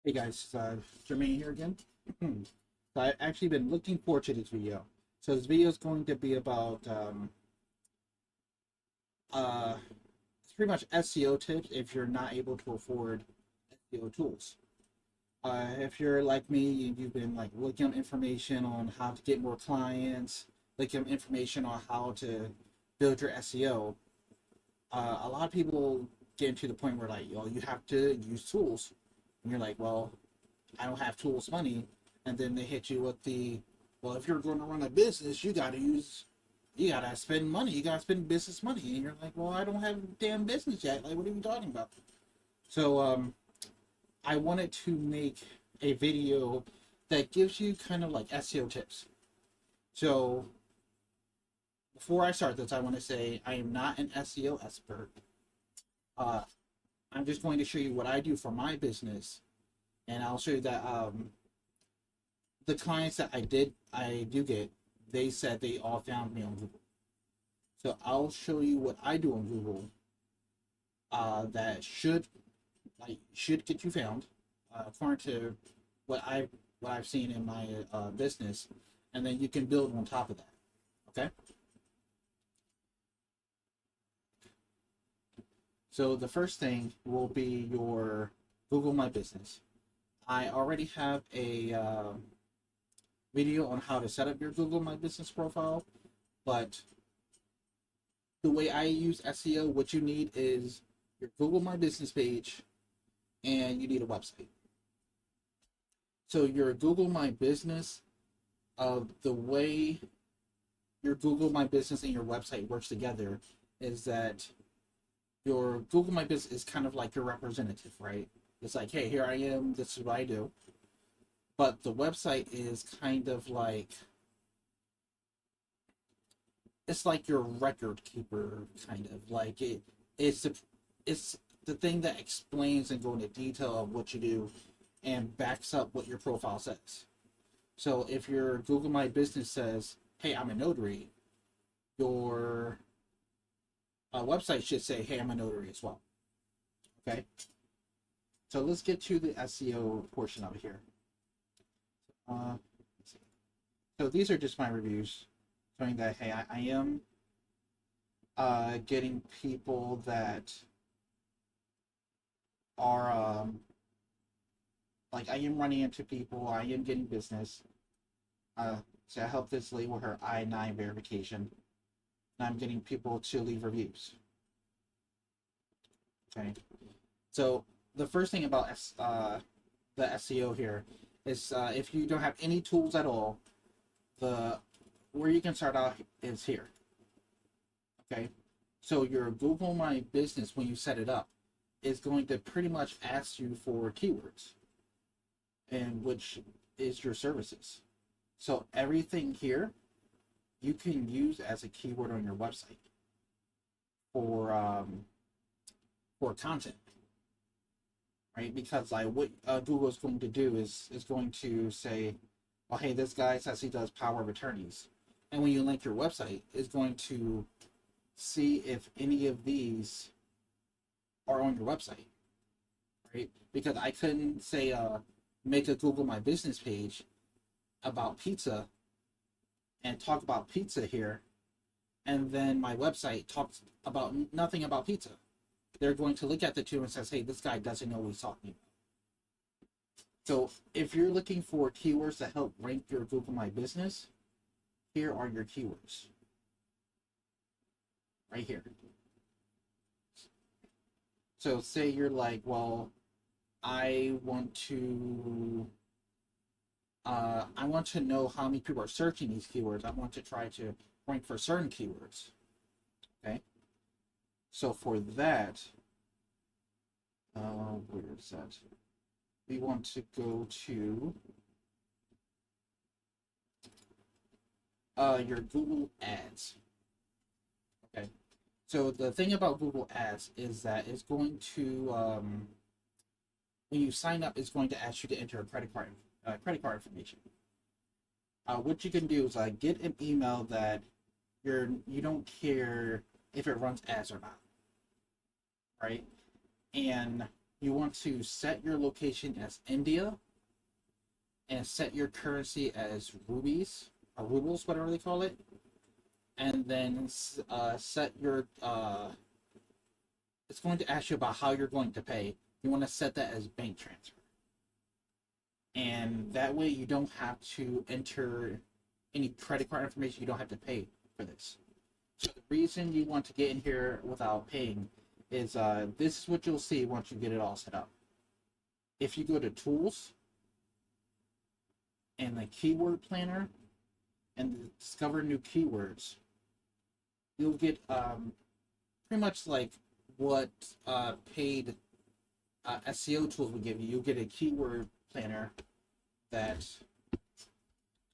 Hey guys, Jermaine here again. So I've actually been looking forward to this video. So this video is going to be about uh, it's pretty much SEO tips if you're not able to afford SEO tools. If you're like me and you've been like looking up information on how to get more clients, looking up information on how to build your SEO, a lot of people get to the point where like, you have to use tools, and you're like, well, I don't have tools money, and then they hit you with the, well, if you're going to run a business, you gotta spend money, you gotta spend business money, and you're like, well, I don't have a damn business yet. Like, what are you talking about? So, I wanted to make a video that gives you kind of like SEO tips. So, before I start this, I want to say I am not an SEO expert. Uh, I'm just going to show you what I do for my business, and I'll show you that the clients that I do get, they said they all found me on Google. So I'll show you what I do on Google that should get you found according to what I've seen in my business, and then you can build on top of that. Okay. So the first thing will be your Google My Business. I already have a video on how to set up your Google My Business profile, but the way I use SEO, what you need is your Google My Business page and you need a website. So your Google My Business, the way your Google My Business and your website works together is that your Google My Business is kind of like your representative, right? It's like, hey, here I am, this is what I do. But the website is kind of like, it's like your record keeper, kind of like it's the it's the thing that explains and go into detail of what you do and backs up what your profile says. So if your Google My Business says, hey, I'm a notary, your website should say, hey, I'm a notary as well. Okay. So let's get to the SEO portion of it here. uh, so these are just my reviews showing that, hey, I am getting people that are like, I am running into people, I am getting business. Uh, so I help this lady with her I-9 verification, and I'm getting people to leave reviews. Okay, so the first thing about the SEO here is, if you don't have any tools at all, the where you can start out is here. Okay, so your Google My Business, when you set it up, is going to pretty much ask you for keywords, and which is your services. So everything here you can use as a keyword on your website for content, right? Because like what Google is going to do is going to say, well, hey, this guy says he does power of attorneys, and when you link your website, it's going to see if any of these are on your website, right? Because I couldn't say make a Google My Business page about pizza and talk about pizza here, and then my website talks about nothing about pizza. They're going to look at the two and says, hey, this guy doesn't know what he's talking about. So if you're looking for keywords that help rank your Google My Business, here are your keywords. Right here. So say you're like, well, I want to know how many people are searching these keywords. I want to try to rank for certain keywords. Okay. So for that, where is that? We want to go to your Google Ads. Okay. So the thing about Google Ads is that it's going to, when you sign up, it's going to ask you to enter a credit card information. What you can do is get an email that you don't care if it runs ads or not, right? And you want to set your location as India and set your currency as rubies or rubles, whatever they call it, and then set your. It's going to ask you about how you're going to pay. You want to set that as bank transfer, and that way you don't have to enter any credit card information. You don't have to pay for this. So the reason you want to get in here without paying is this is what you'll see once you get it all set up. If you go to Tools and the Keyword Planner and discover new keywords, you'll get pretty much like what paid SEO tools will give you. You'll get a keyword planner that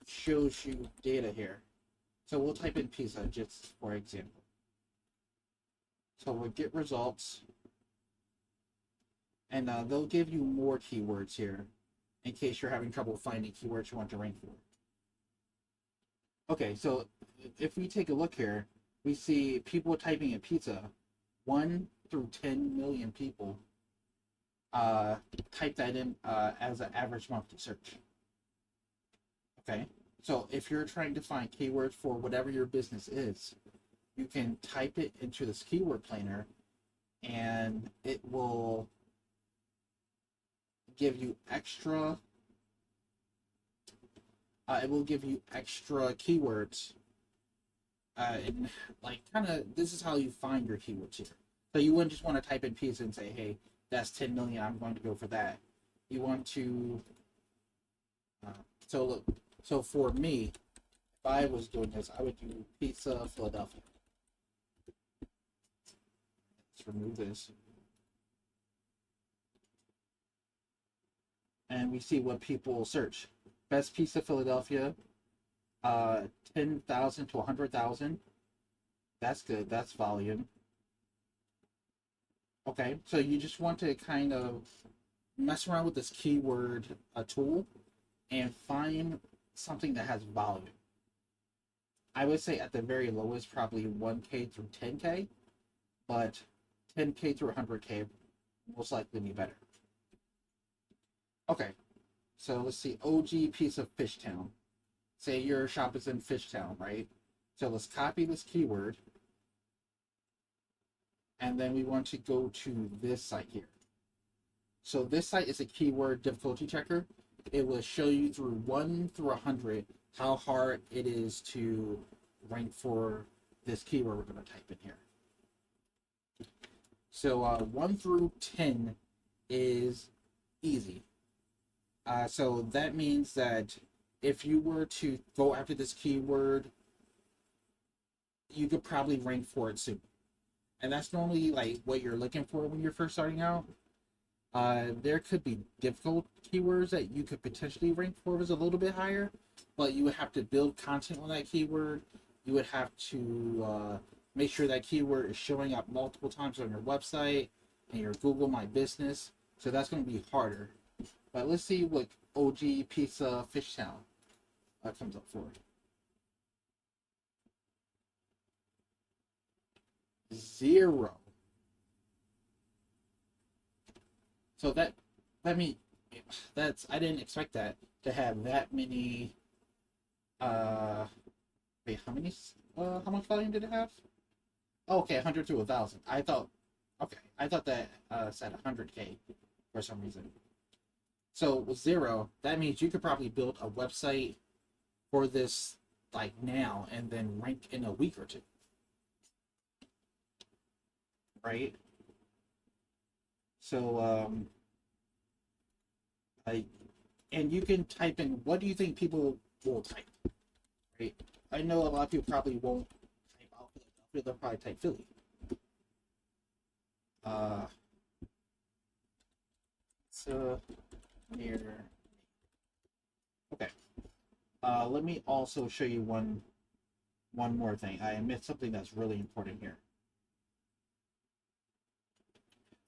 shows you data here. So we'll type in pizza just for example. So we'll get results, and they'll give you more keywords here in case you're having trouble finding keywords you want to rank for. Okay, so if we take a look here, we see people typing in pizza. 1 through 10 million people type that in as an average monthly search. Okay, so if you're trying to find keywords for whatever your business is, you can type it into this keyword planner and it will give you extra keywords, and like kind of this is how you find your keywords here. So you wouldn't just want to type in pizza and say, hey, that's 10 million, I'm going to go for that. You want to so look, so for me, if I was doing this, I would do pizza Philadelphia. Let's remove this. And we see what people search. Best pizza Philadelphia, 10,000 to 100,000. That's good. That's volume. Okay, so you just want to kind of mess around with this keyword tool and find something that has volume. I would say at the very lowest, probably 1K through 10K, but 10K through 100K most likely be better. Okay, so let's see, OG piece of Fishtown. Say your shop is in Fishtown, right? So let's copy this keyword, and then we want to go to this site here. So this site is a keyword difficulty checker. It will show you through 1 through 100 how hard it is to rank for this keyword we're going to type in here. So 1 through 10 is easy. So that means that if you were to go after this keyword, you could probably rank for it soon. And that's normally like what you're looking for when you're first starting out. There could be difficult keywords that you could potentially rank for as a little bit higher, but you would have to build content on that keyword. You would have to make sure that keyword is showing up multiple times on your website and your Google My Business. So that's going to be harder. But let's see what OG Pizza Fishtown comes up for. 0. So that's I didn't expect that to have that many. Wait, how much volume did it have? Oh, okay, 100 to 1,000. I thought that said 100K for some reason. So with 0, that means you could probably build a website for this like now and then rank in a week or two. Right? So and you can type in what do you think people will type, right? I know a lot of people probably won't type out Philadelphia, they'll probably type Philly. So near. Okay. Let me also show you one more thing. I missed something that's really important here.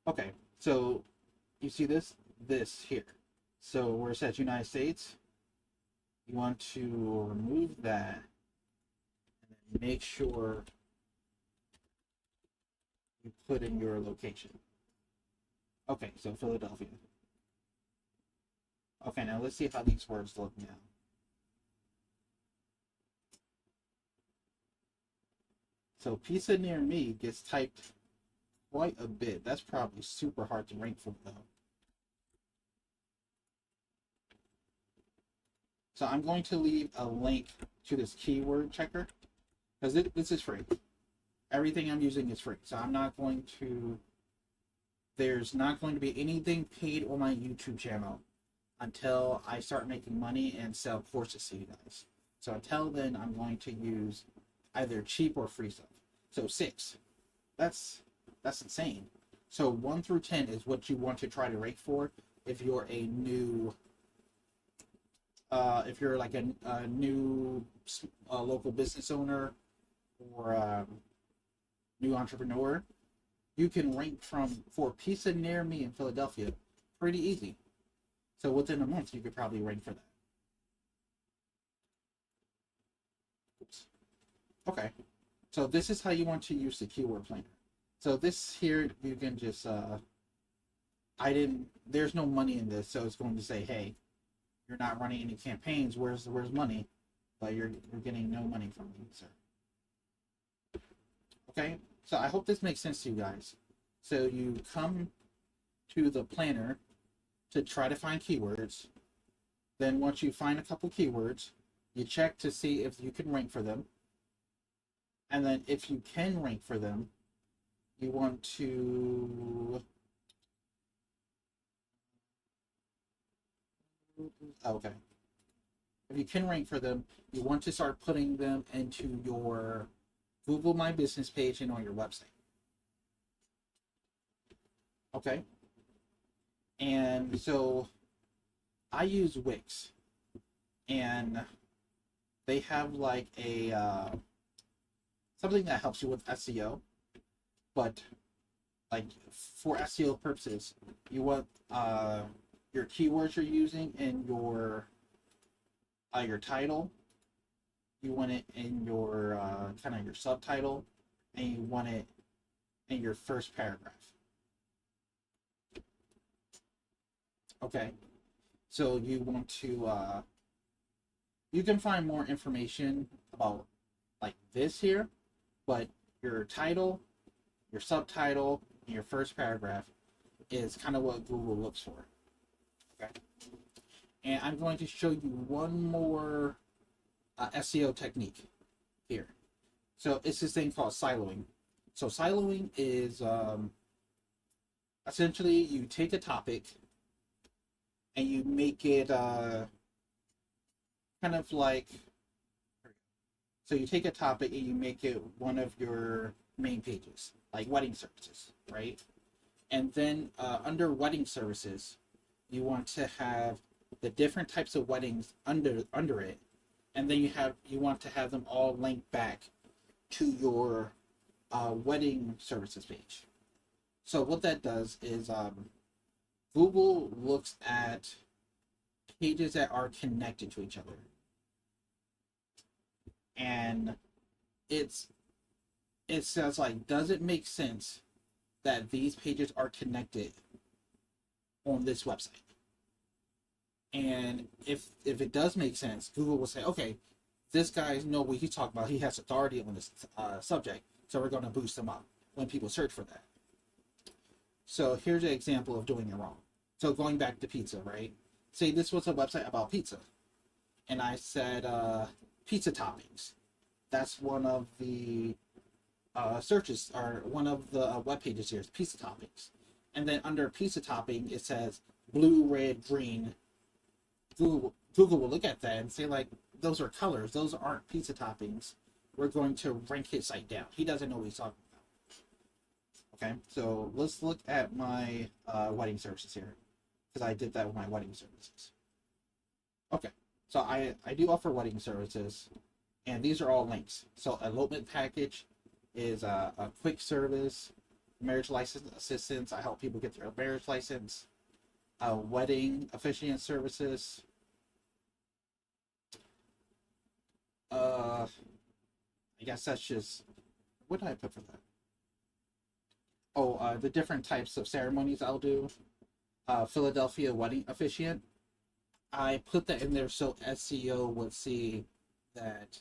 Okay, so you see this here. So where it says United States, you want to remove that and then make sure you put in your location. Okay, so Philadelphia. Okay, now let's see how these words look now. So pizza near me gets typed quite a bit. That's probably super hard to rank for though. So I'm going to leave a link to this keyword checker because this is free. Everything I'm using is free. So I'm not going to, there's not going to be anything paid on my YouTube channel until I start making money and sell courses to you guys. So until then, I'm going to use either cheap or free stuff. So 6, that's insane. So 1 through 10 is what you want to try to rank for if you're a new, if you're like a new local business owner or new entrepreneur. You can rank for pizza near me in Philadelphia pretty easy. So within a month, you could probably rank for that. Oops. Okay. So this is how you want to use the keyword planner. So this here, you can just, there's no money in this. So it's going to say, hey, you're not running any campaigns. Where's money? But you're getting no money from me, sir. Okay. So I hope this makes sense to you guys. So you come to the planner to try to find keywords. Then once you find a couple keywords, you check to see if you can rank for them. And then if you can rank for them, you want to, okay. If you can rank for them, you want to start putting them into your Google My Business page and on your website. Okay. And so I use Wix, and they have like a something that helps you with SEO, but like for SEO purposes, you want your keywords you're using in your title. You want it in your kind of your subtitle, and you want it in your first paragraph. Okay, so you want to you can find more information about like this here, but your title, your subtitle, and your first paragraph is kind of what Google looks for. Okay, and I'm going to show you one more SEO technique here. So it's this thing called siloing. So siloing is essentially you take a topic and you make it kind of like, so you take a topic and you make it one of your main pages, like wedding services, right? And then under wedding services, you want to have the different types of weddings under it, and then you want to have them all linked back to your wedding services page. So what that does is Google looks at pages that are connected to each other, and it says like, does it make sense that these pages are connected on this website? And if it does make sense, Google will say, okay, this guy knows what he's talking about. He has authority on this subject, so we're going to boost him up when people search for that. So here's an example of doing it wrong. So going back to pizza, right? Say this was a website about pizza, and I said pizza toppings. That's one of the searches, or one of the web pages here is pizza toppings. And then under pizza topping, it says blue, red, green. Google will look at that and say, like, those are colors. Those aren't pizza toppings. We're going to rank his site down. He doesn't know what he's talking about. Okay, so let's look at my wedding services here, because I did that with my wedding services. Okay, so I do offer wedding services, and these are all links. So elopement package is a quick service. Marriage license assistance, I help people get their marriage license. Wedding officiant services. I guess that's just, what did I put for that? Oh, the different types of ceremonies I'll do. Philadelphia wedding officiant. I put that in there so SEO would see that,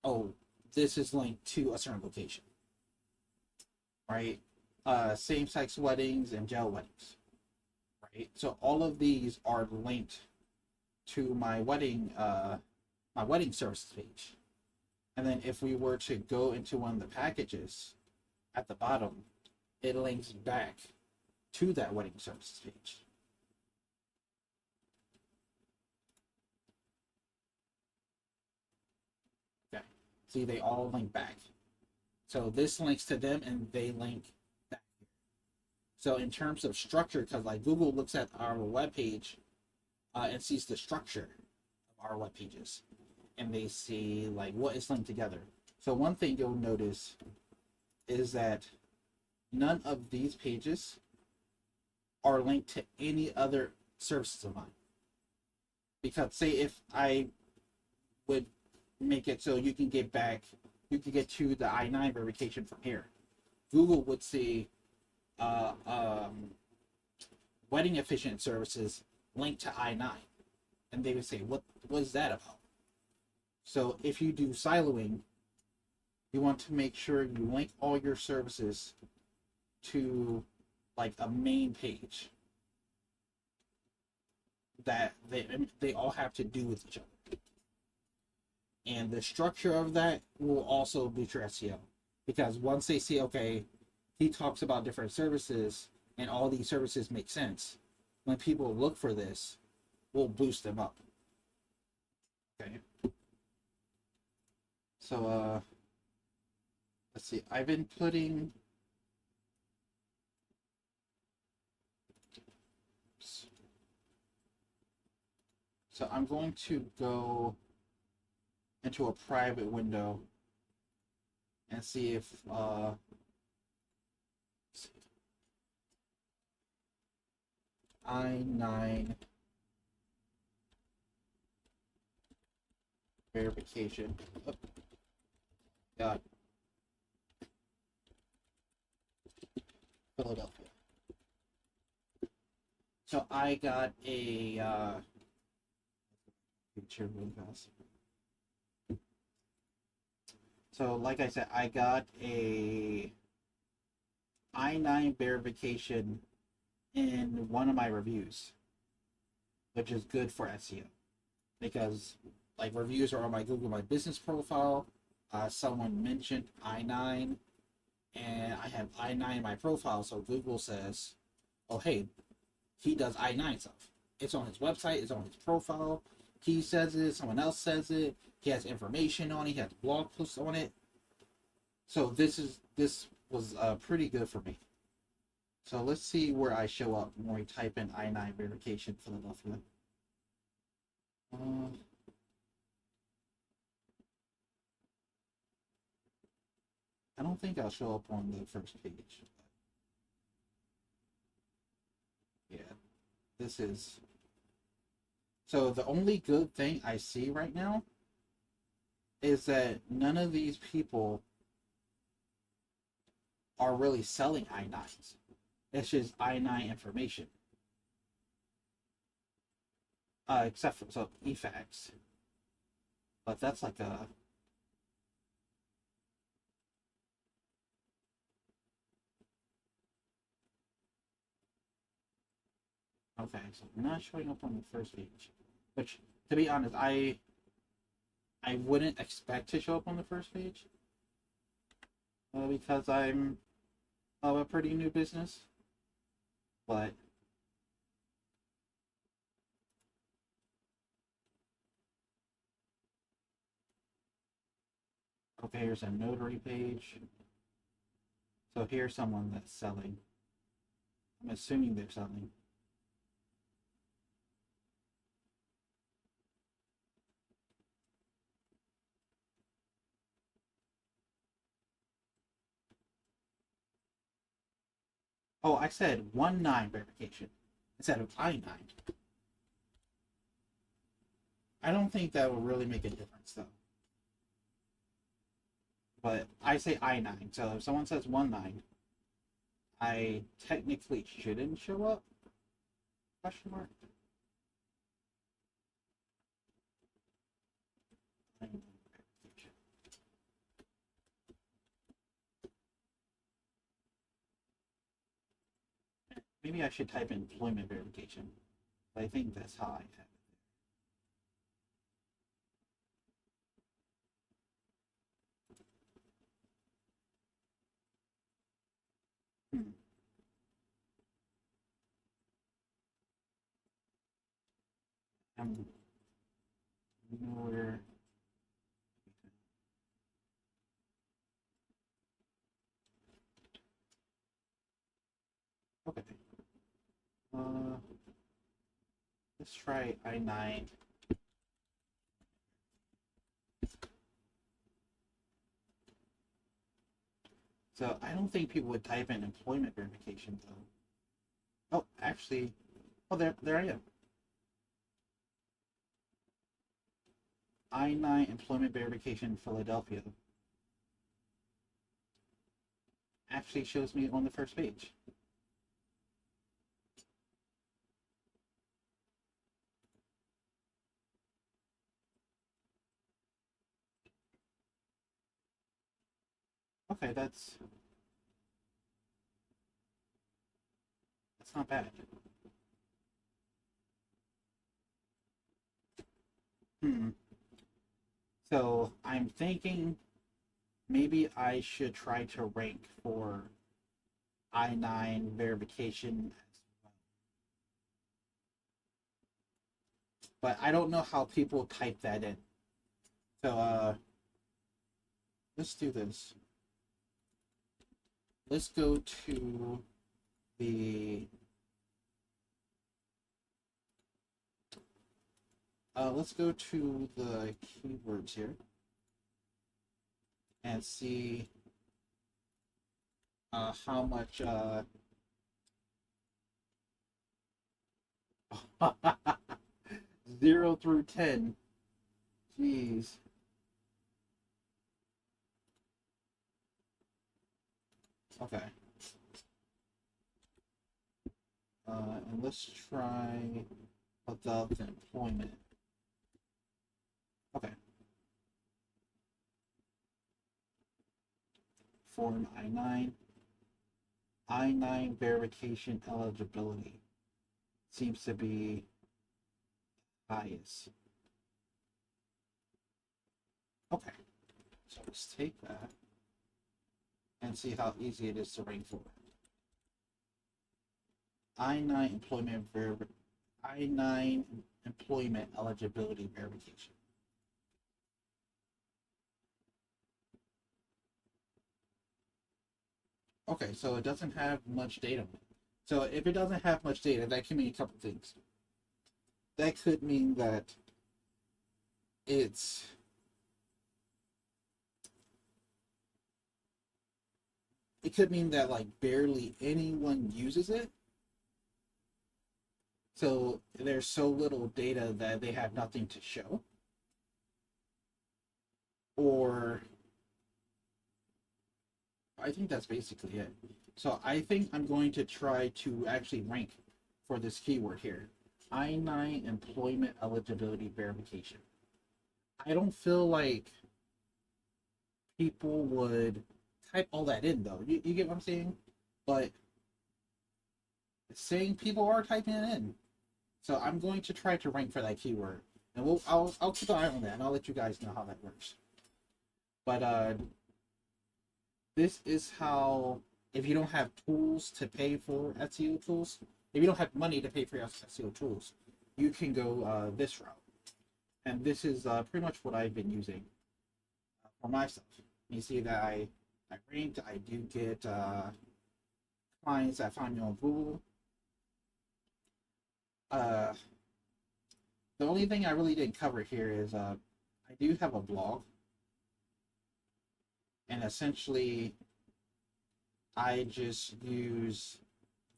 oh, this is linked to a certain location, right? Same-sex weddings and jail weddings, right? So all of these are linked to my wedding services page. And then if we were to go into one of the packages at the bottom, it links back to that wedding services page. Okay. See, they all link back. So this links to them and they link back. So in terms of structure, because like Google looks at our web page and sees the structure of our web pages, and they see like what is linked together. So one thing you'll notice is that none of these pages are linked to any other services of mine. Because say if I would make it so you can get to the I-9 verification from here, Google would see uh, um, wedding efficient services linked to I-9, and they would say, what is that about? So if you do siloing, you want to make sure you link all your services to like a main page that they all have to do with each other. And the structure of that will also boost your SEO. Because once they see, okay, he talks about different services and all these services make sense, when people look for this, we'll boost them up. Okay. So let's see, I've been putting so I'm going to go into a private window and see if I-9 verification. Oh, God. Philadelphia. So I got a picture really fast. So like I said, I got a I-9 verification in one of my reviews, which is good for SEO because like reviews are on my Google My Business profile. Someone mentioned I-9 and I have I-9 in my profile, so Google says, oh hey, he does I-9 stuff. It's on his website, it's on his profile. He says it, someone else says it, he has information on it, he has blog posts on it. So this was pretty good for me. So let's see where I show up when we type in I-9 verification Philadelphia. I don't think I'll show up on the first page. Yeah, this is. So the only good thing I see right now is that none of these people are really selling I-9s. It's just I-9 information. Except for so eFacts. But that's like a okay, so not showing up on the first page. Which to be honest, I wouldn't expect to show up on the first page. Because I'm a pretty new business. But okay, here's a notary page. So here's someone that's selling. I'm assuming they're selling. Oh, I said 1-9 verification instead of I-9. I don't think that will really make a difference though. But I say I-9, so if someone says 1-9, I technically shouldn't show up? Question mark. Maybe I should type in employment verification. But I think that's how I have it. I'm nowhere. Okay. Uh, let's try I-9. So I don't think people would type in employment verification though. Oh, actually, oh there I am. I-9 employment verification Philadelphia actually shows me on the first page. Okay, that's not bad. Hmm. So I'm thinking maybe I should try to rank for I-9 verification as well. But I don't know how people type that in. So let's do this. Let's go to the let's go to the keywords here and see how much 0 through 10. Jeez. Okay. And let's try adult employment. Okay. Form I-9. I-9 verification eligibility seems to be highest. Okay. So let's take that and see how easy it is to rank for. I-9 I-9 employment eligibility verification. Okay, so it doesn't have much data. So if it doesn't have much data, that can mean a couple things. That could mean that it's it could mean that like barely anyone uses it. So there's so little data that they have nothing to show. Or I think that's basically it. So I think I'm going to try to actually rank for this keyword here. I-9 employment eligibility verification. I don't feel like people would type all that in though. You get what I'm saying? But saying people are typing it in. So I'm going to try to rank for that keyword. And I'll keep an eye on that and I'll let you guys know how that works. But this is how, if you don't have tools to pay for SEO tools, if you don't have money to pay for your SEO tools, you can go this route. And this is pretty much what I've been using for myself. You see that I ranked, I do get clients that find me on Google. The only thing I really didn't cover here is I do have a blog, and essentially I just use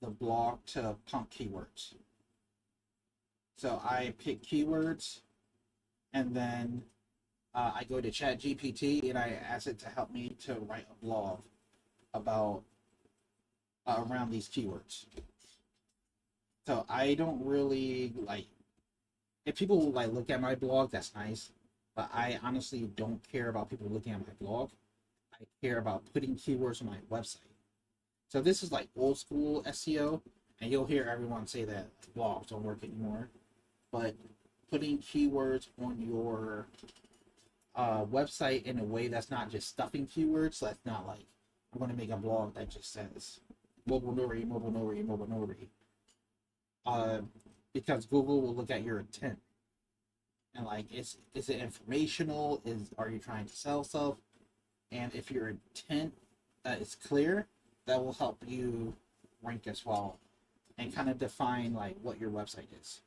the blog to pump keywords. So I pick keywords, and then I go to ChatGPT and I ask it to help me to write a blog about around these keywords. So I don't really like, if people like look at my blog, that's nice, but I honestly don't care about people looking at my blog. I care about putting keywords on my website. So this is like old school SEO, and you'll hear everyone say that blogs don't work anymore. But putting keywords on your website in a way that's not just stuffing keywords, so that's not like I'm going to make a blog that just says mobile notary, mobile notary, mobile notary. Because Google will look at your intent and like, is it informational? Are you trying to sell stuff? And if your intent is clear, that will help you rank as well and kind of define like what your website is.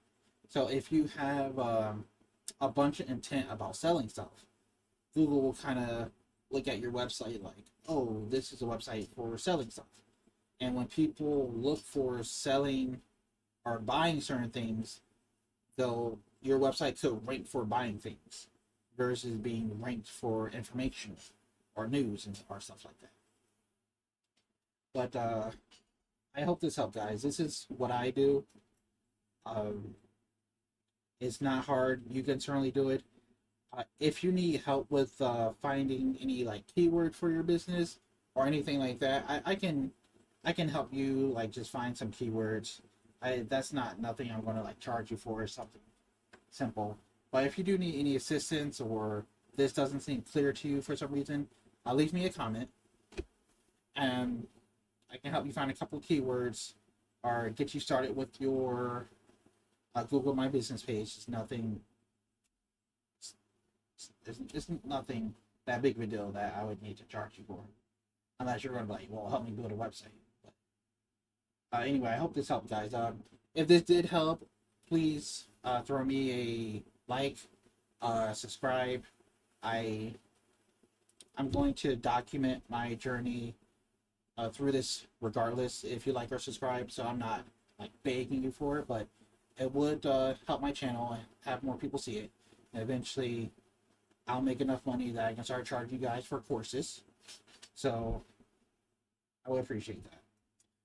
So if you have a bunch of intent about selling stuff, Google will kind of look at your website like, oh, this is a website for selling stuff. And when people look for selling or buying certain things, though your website could rank for buying things versus being ranked for information or news and or stuff like that. But I hope this helped, guys. This is what I do. Um, it's not hard. You can certainly do it. If you need help with finding any like keyword for your business or anything like that, I can help you like just find some keywords. That's not nothing I'm going to like charge you for. Or something simple. But if you do need any assistance or this doesn't seem clear to you for some reason, leave me a comment and I can help you find a couple of keywords or get you started with your Google My Business page. It's nothing. It's nothing that big of a deal that I would need to charge you for, unless you're going to be like, well, help me build a website. But anyway, I hope this helped, guys. If this did help, please throw me a like, subscribe. I'm going to document my journey through this regardless if you like or subscribe, so I'm not like begging you for it, but it would help my channel and have more people see it. And eventually I'll make enough money that I can start charging you guys for courses. So I would appreciate that.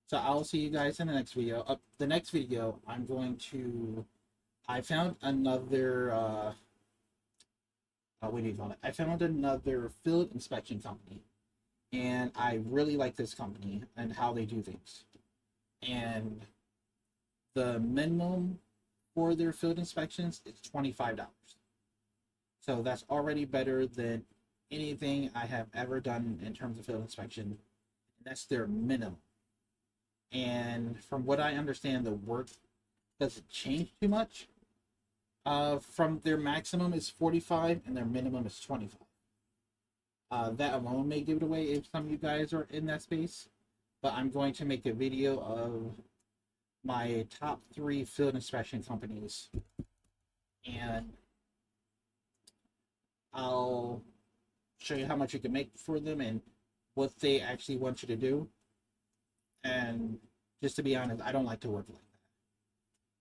So I'll see you guys in the next video. The next video, I found another, what do you call it? I found another field inspection company. And I really like this company and how they do things. And the minimum for their field inspections is $25. So that's already better than anything I have ever done in terms of field inspection. That's their minimum. And from what I understand, the work doesn't change too much. From their maximum is 45 and their minimum is 25. That alone may give it away if some of you guys are in that space. But I'm going to make a video of my top 3 field inspection companies. And I'll show you how much you can make for them and what they actually want you to do. And just to be honest, I don't like to work like that.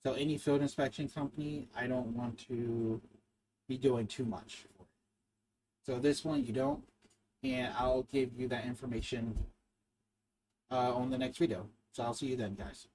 So any field inspection company, I don't want to be doing too much for it. So this one you don't, and I'll give you that information on the next video. So I'll see you then, guys.